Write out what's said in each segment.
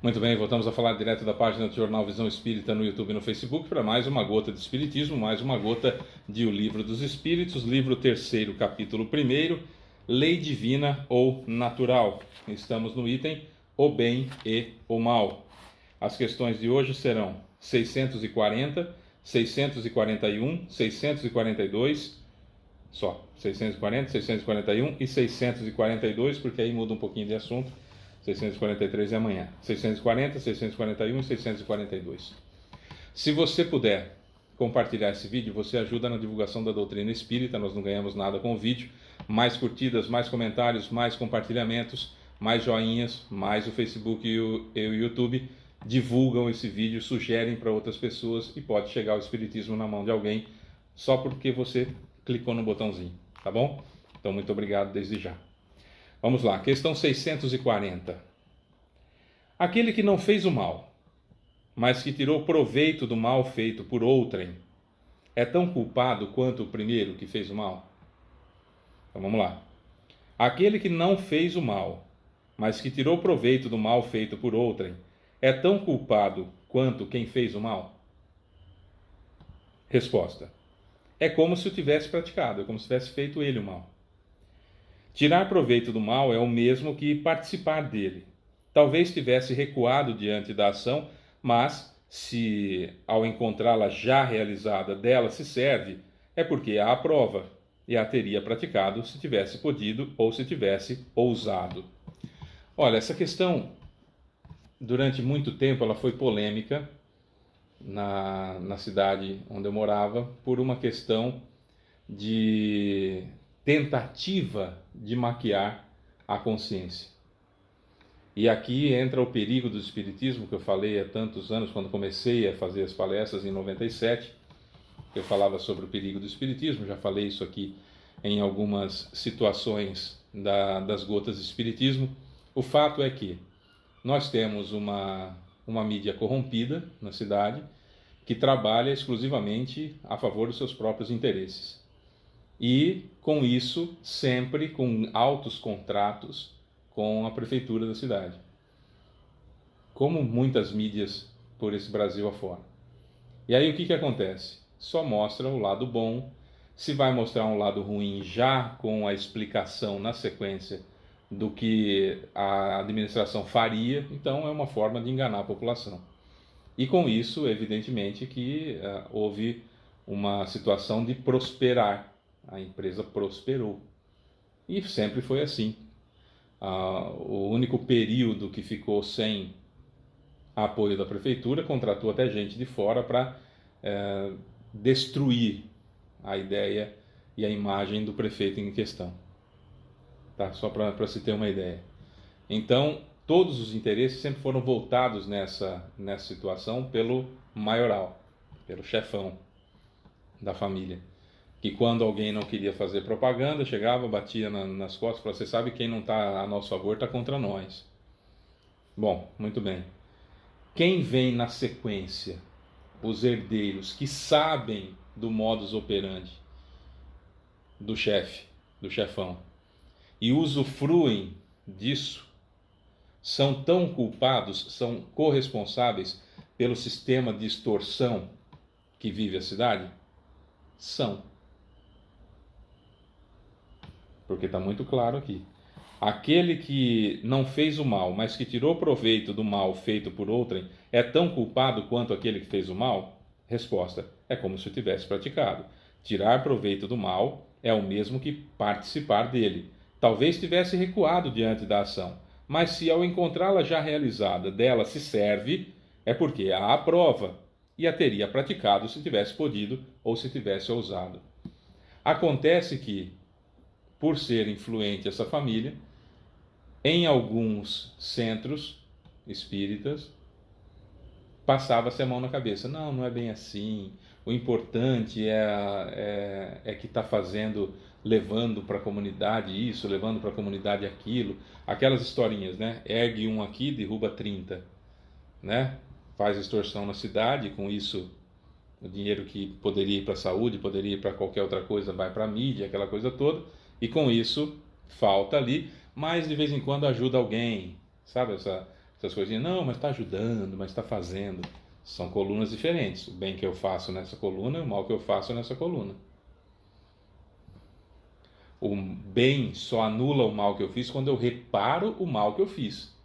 Muito bem, voltamos a falar direto da página do Jornal Visão Espírita no YouTube e no Facebook para mais uma gota de Espiritismo, mais uma gota de O Livro dos Espíritos, livro 3º, capítulo 1º, Lei Divina ou Natural. Estamos no item O Bem e o Mal. As questões de hoje serão 640, 641, 642, só 640, 641 e 642, porque aí muda um pouquinho de assunto. 643 é amanhã. 640, 641 e 642. Se você puder compartilhar esse vídeo, você ajuda na divulgação da doutrina espírita. Nós não ganhamos nada com o vídeo. Mais curtidas, mais comentários, mais compartilhamentos, mais joinhas, mais o Facebook e o YouTube divulgam esse vídeo, sugerem para outras pessoas e pode chegar o Espiritismo na mão de alguém só porque você clicou no botãozinho, tá bom? Então, muito obrigado desde já. Vamos lá, questão 640. Aquele que não fez o mal, mas que tirou proveito do mal feito por outrem, é tão culpado quanto o primeiro que fez o mal? Então vamos lá. Aquele que não fez o mal, mas que tirou proveito do mal feito por outrem, é tão culpado quanto quem fez o mal? Resposta. É como se o tivesse praticado, é como se tivesse feito ele o mal. Tirar proveito do mal é o mesmo que participar dele. Talvez tivesse recuado diante da ação, mas se ao encontrá-la já realizada dela se serve, é porque a aprova e a teria praticado se tivesse podido ou se tivesse ousado. Olha, essa questão, durante muito tempo, ela foi polêmica na cidade onde eu morava, por uma questão de tentativa de maquiar a consciência. E aqui entra o perigo do espiritismo, que eu falei há tantos anos, quando comecei a fazer as palestras em 97, eu falava sobre o perigo do espiritismo, já falei isso aqui em algumas situações das gotas de espiritismo. O fato é que nós temos uma mídia corrompida na cidade, que trabalha exclusivamente a favor dos seus próprios interesses. E, com isso, sempre com altos contratos com a prefeitura da cidade. Como muitas mídias por esse Brasil afora. E aí o que acontece? Só mostra o lado bom. Se vai mostrar um lado ruim já com a explicação na sequência do que a administração faria, então é uma forma de enganar a população. E com isso, evidentemente, que houve uma situação de prosperar. A empresa prosperou. E sempre foi assim. O único período que ficou sem apoio da prefeitura, contratou até gente de fora para destruir a ideia e a imagem do prefeito em questão. Tá? Só para se ter uma ideia. Então, todos os interesses sempre foram voltados nessa situação pelo maioral, pelo chefão da família. Que quando alguém não queria fazer propaganda, chegava, batia nas costas e falava: você sabe, quem não está a nosso favor está contra nós. Bom, muito bem. Quem vem na sequência? Os herdeiros que sabem do modus operandi do chefe, do chefão, e usufruem disso, são tão culpados, são corresponsáveis pelo sistema de extorsão que vive a cidade? São. Porque está muito claro aqui. Aquele que não fez o mal, mas que tirou proveito do mal feito por outrem, é tão culpado quanto aquele que fez o mal? Resposta: é como se o tivesse praticado. Tirar proveito do mal é o mesmo que participar dele. Talvez tivesse recuado diante da ação, mas se ao encontrá-la já realizada dela se serve, é porque a aprova e a teria praticado se tivesse podido ou se tivesse ousado. Acontece que, por ser influente essa família, em alguns centros espíritas, passava-se a mão na cabeça. Não é bem assim. O importante é que está fazendo, levando para a comunidade isso, levando para a comunidade aquilo. Aquelas historinhas, né? Ergue um aqui, derruba 30. Né? Faz extorsão na cidade, com isso o dinheiro que poderia ir para a saúde, poderia ir para qualquer outra coisa, vai para a mídia, aquela coisa toda. E com isso, falta ali, mas de vez em quando ajuda alguém, sabe? Essa Essas coisinhas, não, mas está ajudando, mas está fazendo. São colunas diferentes. O bem que eu faço nessa coluna e o mal que eu faço nessa coluna. O bem só anula o mal que eu fiz quando eu reparo o mal que eu fiz.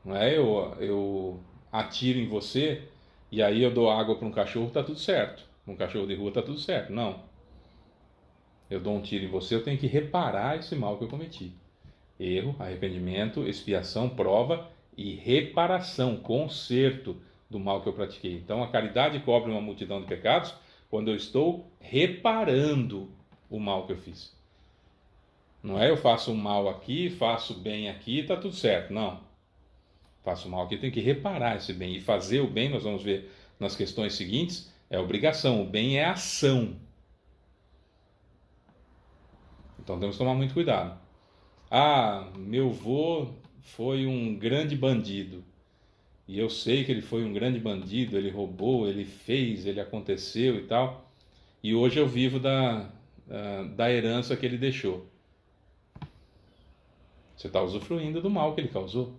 Não é eu atiro em você e aí eu dou água para um cachorro, está tudo certo. Um cachorro de rua está tudo certo. Não. Eu dou um tiro em você, eu tenho que reparar esse mal que eu cometi. Erro, arrependimento, expiação, prova e reparação, conserto do mal que eu pratiquei. Então a caridade cobre uma multidão de pecados quando eu estou reparando o mal que eu fiz. Não é eu faço um mal aqui, faço bem aqui, está tudo certo. Não. Faço mal aqui, tenho que reparar esse bem. E fazer o bem, nós vamos ver nas questões seguintes, é obrigação. O bem é ação. Então temos que tomar muito cuidado. Ah, meu avô foi um grande bandido. E eu sei que ele foi um grande bandido, ele roubou, ele fez, ele aconteceu e tal. E hoje eu vivo da herança que ele deixou. Você está usufruindo do mal que ele causou.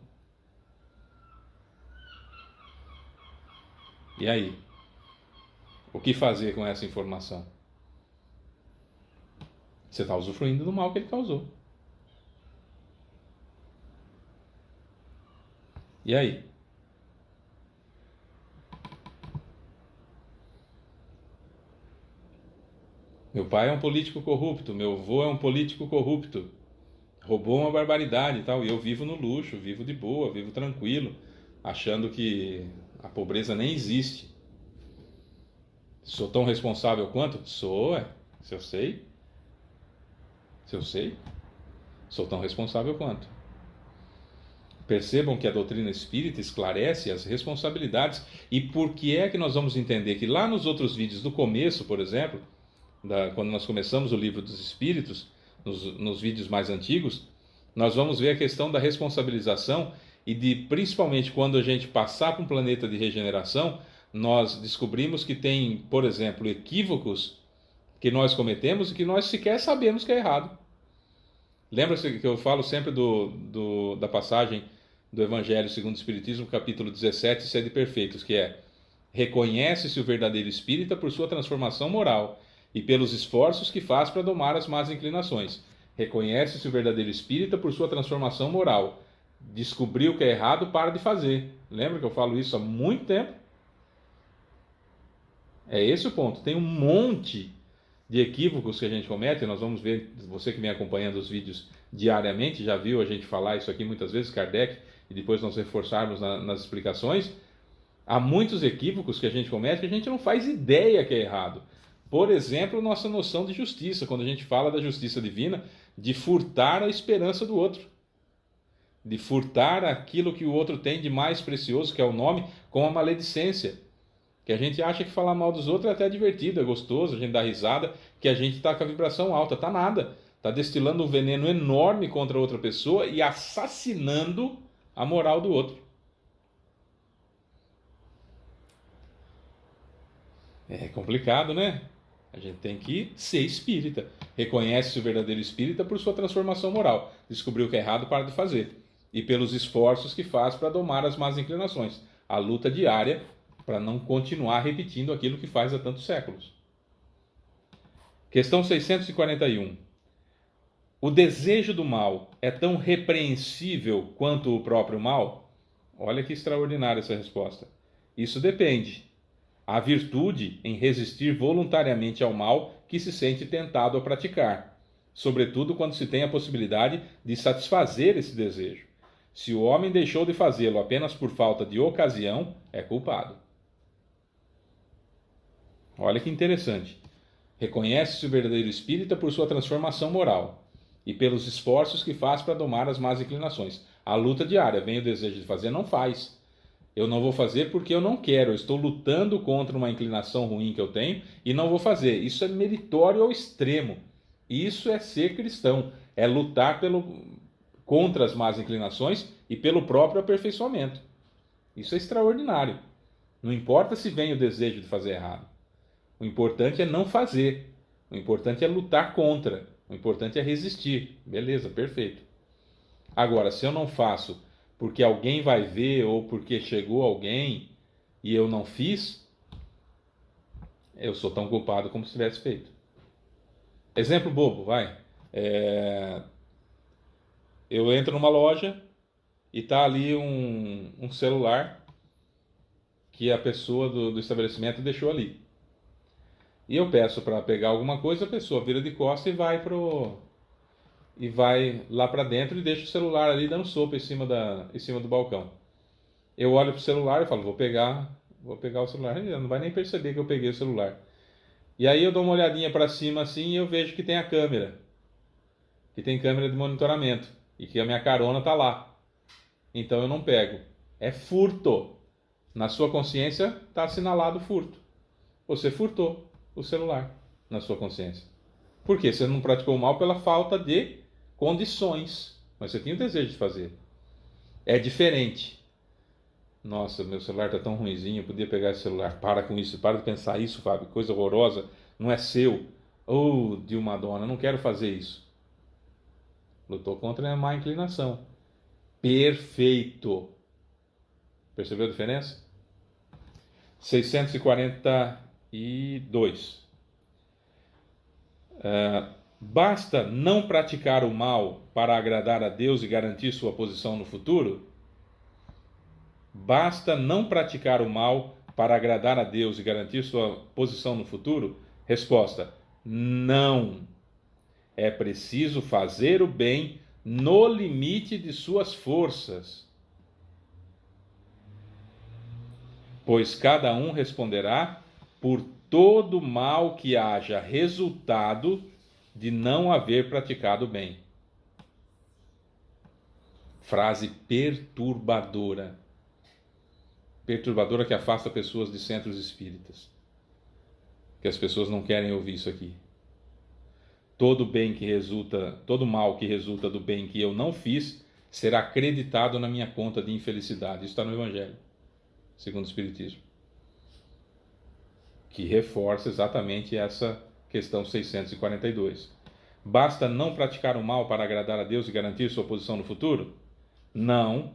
E aí? O que fazer com essa informação? Você está usufruindo do mal que ele causou. E aí? Meu pai é um político corrupto, meu avô é um político corrupto, roubou uma barbaridade e tal, e eu vivo no luxo, vivo de boa, vivo tranquilo, achando que a pobreza nem existe. Sou tão responsável quanto? Sou, se eu sei. Se eu sei, sou tão responsável quanto. Percebam que a doutrina espírita esclarece as responsabilidades e por que é que nós vamos entender que lá nos outros vídeos do começo, por exemplo, quando nós começamos o livro dos Espíritos, nos vídeos mais antigos, nós vamos ver a questão da responsabilização e de, principalmente quando a gente passar para um planeta de regeneração, nós descobrimos que tem, por exemplo, equívocos que nós cometemos e que nós sequer sabemos que é errado. Lembra-se que eu falo sempre da passagem do Evangelho segundo o Espiritismo, capítulo 17, Sede Perfeitos, que é: reconhece-se o verdadeiro espírita por sua transformação moral e pelos esforços que faz para domar as más inclinações. Reconhece-se o verdadeiro espírita por sua transformação moral. Descobriu que é errado, para de fazer. Lembra que eu falo isso há muito tempo? É esse o ponto. Tem um monte de equívocos que a gente comete, nós vamos ver, você que vem acompanhando os vídeos diariamente, já viu a gente falar isso aqui muitas vezes, Kardec, e depois nós reforçarmos nas explicações. Há muitos equívocos que a gente comete que a gente não faz ideia que é errado. Por exemplo, nossa noção de justiça, quando a gente fala da justiça divina, de furtar a esperança do outro, de furtar aquilo que o outro tem de mais precioso, que é o nome, com a maledicência. Que a gente acha que falar mal dos outros é até divertido, é gostoso, a gente dá risada, que a gente está com a vibração alta. Tá nada. Está destilando um veneno enorme contra outra pessoa e assassinando a moral do outro. É complicado, né? A gente tem que ser espírita. Reconhece o verdadeiro espírita por sua transformação moral. Descobriu que é errado, para de fazer. E pelos esforços que faz para domar as más inclinações. A luta diária para não continuar repetindo aquilo que faz há tantos séculos. Questão 641. O desejo do mal é tão repreensível quanto o próprio mal? Olha que extraordinária essa resposta. Isso depende. Há virtude em resistir voluntariamente ao mal que se sente tentado a praticar, sobretudo quando se tem a possibilidade de satisfazer esse desejo. Se o homem deixou de fazê-lo apenas por falta de ocasião, é culpado. Olha que interessante. Reconhece-se o verdadeiro espírita por sua transformação moral e pelos esforços que faz para domar as más inclinações. A luta diária, vem o desejo de fazer, não faz. Eu não vou fazer porque eu não quero, eu estou lutando contra uma inclinação ruim que eu tenho e não vou fazer. Isso é meritório ao extremo. Isso é ser cristão, é lutar contra as más inclinações e pelo próprio aperfeiçoamento. Isso é extraordinário. Não importa se vem o desejo de fazer errado. O importante é não fazer. O importante é lutar contra. O importante é resistir. Beleza, perfeito. Agora, se eu não faço porque alguém vai ver ou porque chegou alguém e eu não fiz, eu sou tão culpado como se tivesse feito. Exemplo bobo, vai. Eu entro numa loja e tá ali um celular que a pessoa do estabelecimento deixou ali. E eu peço para pegar alguma coisa, a pessoa vira de costas e vai lá para dentro e deixa o celular ali dando sopa em cima do balcão. Eu olho pro celular e falo, vou pegar o celular. Ele não vai nem perceber que eu peguei o celular. E aí eu dou uma olhadinha para cima assim e eu vejo que tem a câmera, que tem câmera de monitoramento e que a minha carona tá lá. Então eu não pego. É furto. Na sua consciência está assinalado furto. Você furtou o celular na sua consciência. Por quê? Você não praticou o mal pela falta de condições, mas você tinha o desejo de fazer. É diferente. Nossa, meu celular está tão ruinzinho, eu podia pegar esse celular. Para com isso, para de pensar isso, Fábio. Coisa horrorosa, não é seu. Oh, Dilma Dona, não quero fazer isso. Lutou contra a má inclinação. Perfeito. Percebeu a diferença? 642. Basta não praticar o mal para agradar a Deus e garantir sua posição no futuro? Basta não praticar o mal para agradar a Deus e garantir sua posição no futuro? Resposta: não. É preciso fazer o bem no limite de suas forças, pois cada um responderá por todo mal que haja resultado de não haver praticado o bem. Frase perturbadora. Perturbadora que afasta pessoas de centros espíritas. Que as pessoas não querem ouvir isso aqui. Todo mal que resulta do bem que eu não fiz será acreditado na minha conta de infelicidade. Isso está no Evangelho, segundo o Espiritismo, que reforça exatamente essa questão 642. Basta não praticar o mal para agradar a Deus e garantir sua posição no futuro? Não.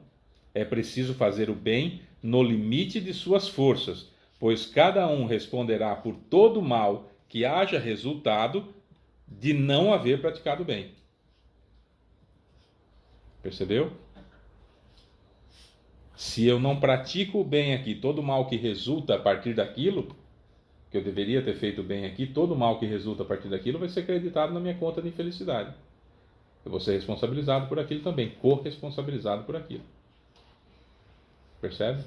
É preciso fazer o bem no limite de suas forças, pois cada um responderá por todo mal que haja resultado de não haver praticado o bem. Percebeu? Se eu não pratico o bem aqui, todo mal que resulta a partir daquilo, que eu deveria ter feito bem aqui, todo mal que resulta a partir daquilo vai ser acreditado na minha conta de infelicidade. Eu vou ser responsabilizado por aquilo também, corresponsabilizado por aquilo. Percebe?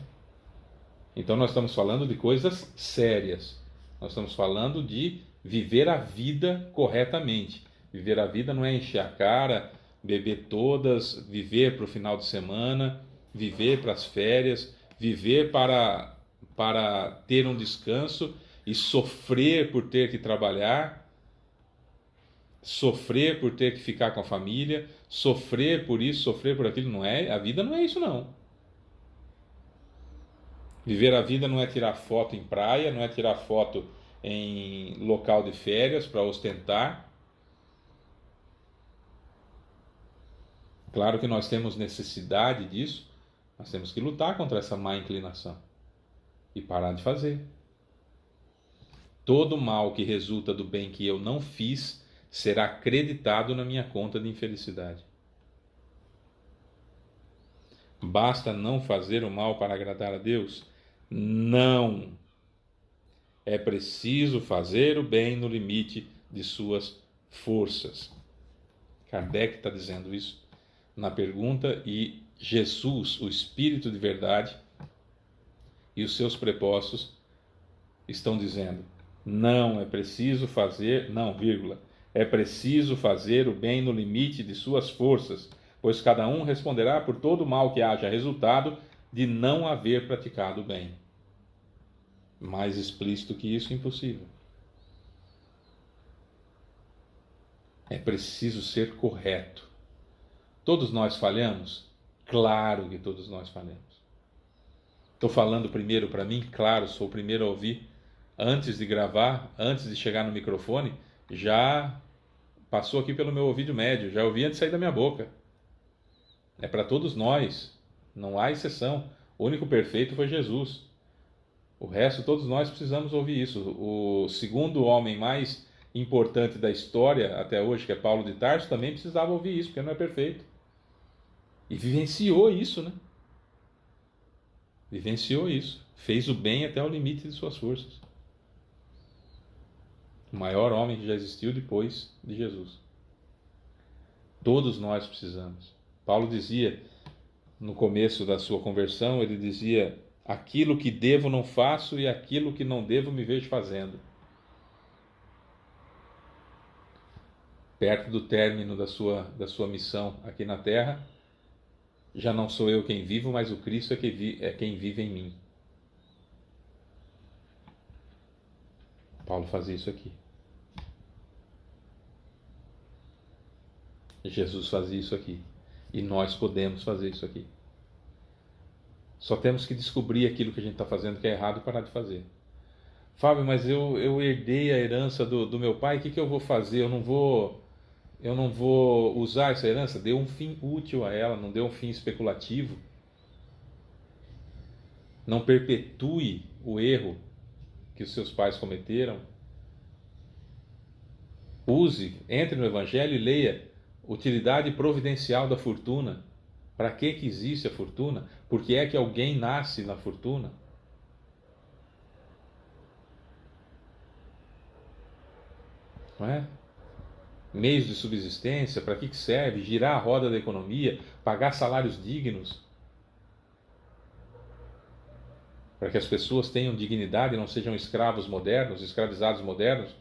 Então nós estamos falando de coisas sérias. Nós estamos falando de viver a vida corretamente. Viver a vida não é encher a cara, beber todas, viver para o final de semana, viver para as férias, viver para ter um descanso e sofrer por ter que trabalhar, sofrer por ter que ficar com a família, sofrer por isso, sofrer por aquilo. Não é, a vida não é isso não. Viver a vida não é tirar foto em praia, não é tirar foto em local de férias para ostentar. Claro que nós temos necessidade disso, nós temos que lutar contra essa má inclinação e parar de fazer. Todo mal que resulta do bem que eu não fiz será acreditado na minha conta de infelicidade. Basta não fazer o mal para agradar a Deus? Não. É preciso fazer o bem no limite de suas forças. Kardec está dizendo isso na pergunta e Jesus, o Espírito de verdade, e os seus prepostos estão dizendo: não, é preciso fazer, não, vírgula, é preciso fazer o bem no limite de suas forças, pois cada um responderá por todo o mal que haja resultado de não haver praticado o bem. Mais explícito que isso, impossível. É preciso ser correto. Todos nós falhamos? Claro que todos nós falhamos. Estou falando primeiro para mim? Claro, sou o primeiro a ouvir. Antes de gravar, antes de chegar no microfone, já passou aqui pelo meu ouvido médio, já ouvi antes de sair da minha boca. É para todos nós. Não há exceção. O único perfeito foi Jesus. O resto, todos nós precisamos ouvir isso. O segundo homem mais importante da história até hoje, que é Paulo de Tarso, também precisava ouvir isso, porque não é perfeito. E vivenciou isso, né? Vivenciou isso. Fez o bem até o limite de suas forças. O maior homem que já existiu depois de Jesus. Todos nós precisamos. Paulo dizia, no começo da sua conversão, ele dizia: aquilo que devo não faço e aquilo que não devo me vejo fazendo. Perto do término da sua missão aqui na Terra, já não sou eu quem vivo, mas o Cristo é quem vive em mim. Paulo fazia isso aqui. Jesus fazia isso aqui. E nós podemos fazer isso aqui. Só temos que descobrir aquilo que a gente está fazendo que é errado e parar de fazer. Fábio, mas eu herdei a herança do meu pai, o que eu vou fazer? Eu não vou usar essa herança? Dê um fim útil a ela, não dê um fim especulativo. Não perpetue o erro que os seus pais cometeram. Entre no Evangelho e leia utilidade providencial da fortuna. Para que existe a fortuna? Por que é que alguém nasce na fortuna? Não é? Meios de subsistência, para que serve? Girar a roda da economia, pagar salários dignos, para que as pessoas tenham dignidade e não sejam escravos modernos, escravizados modernos,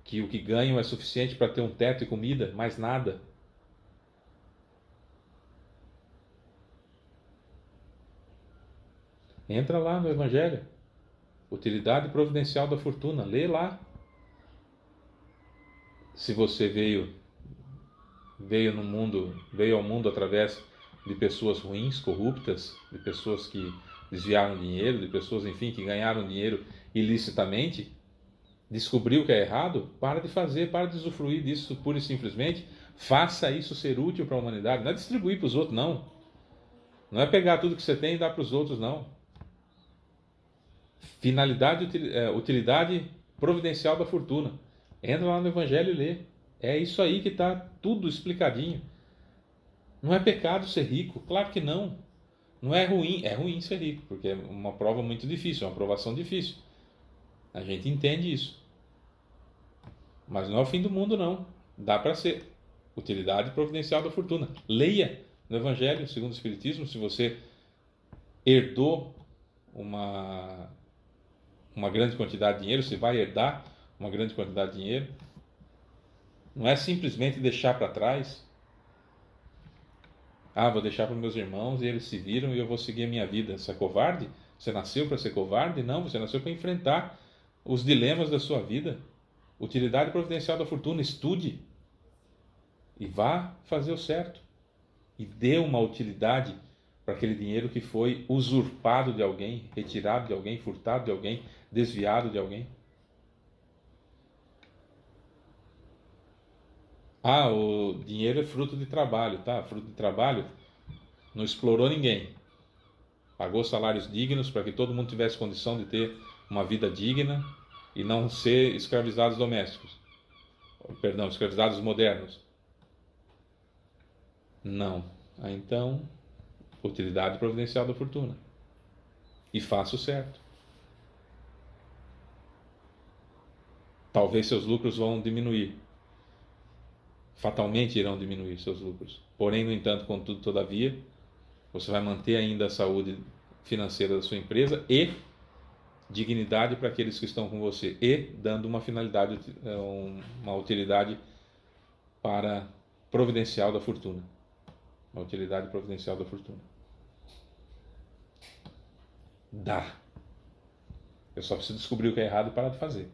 que o que ganham é suficiente para ter um teto e comida, mais nada. Entra lá no Evangelho, utilidade providencial da fortuna, lê lá. Se você veio ao mundo através de pessoas ruins, corruptas, de pessoas que desviaram dinheiro, de pessoas, enfim, que ganharam dinheiro ilicitamente, descobriu que é errado, para de fazer, para de usufruir disso pura e simplesmente, faça isso ser útil para a humanidade. Não é distribuir para os outros, não. Não é pegar tudo que você tem e dar para os outros, não. Utilidade providencial da fortuna. Entra lá no Evangelho e lê. É isso aí que está tudo explicadinho. Não é pecado ser rico? Claro que não. Não é ruim. É ruim ser rico, porque é uma prova muito difícil, é uma provação difícil. A gente entende isso. Mas não é o fim do mundo, não. Dá para ser. Utilidade providencial da fortuna. Leia no Evangelho segundo o Espiritismo. Se você herdou uma grande quantidade de dinheiro, você vai herdar uma grande quantidade de dinheiro. Não é simplesmente deixar para trás. Vou deixar para meus irmãos e eles se viram e eu vou seguir a minha vida. Você é covarde? Você nasceu para ser covarde? Não, você nasceu para enfrentar os dilemas da sua vida. Utilidade providencial da fortuna. Estude e vá fazer o certo. E dê uma utilidade para aquele dinheiro que foi usurpado de alguém, retirado de alguém, furtado de alguém, desviado de alguém. O dinheiro é fruto de trabalho, tá? Fruto de trabalho, não explorou ninguém. Pagou salários dignos para que todo mundo tivesse condição de ter uma vida digna e não ser escravizados domésticos. Perdão, escravizados modernos. Não. Então, utilidade providencial da fortuna. E faça o certo. Talvez seus lucros vão diminuir. Fatalmente irão diminuir seus lucros. Porém, no entanto, contudo, todavia, você vai manter ainda a saúde financeira da sua empresa e dignidade para aqueles que estão com você e dando uma finalidade, uma utilidade para providencial da fortuna. Uma utilidade providencial da fortuna. Dá. Eu só preciso descobrir o que é errado e parar de fazer.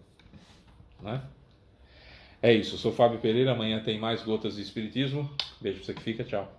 Não é? É isso, eu sou Fábio Pereira, amanhã tem mais Gotas de Espiritismo. Beijo pra você que fica, tchau.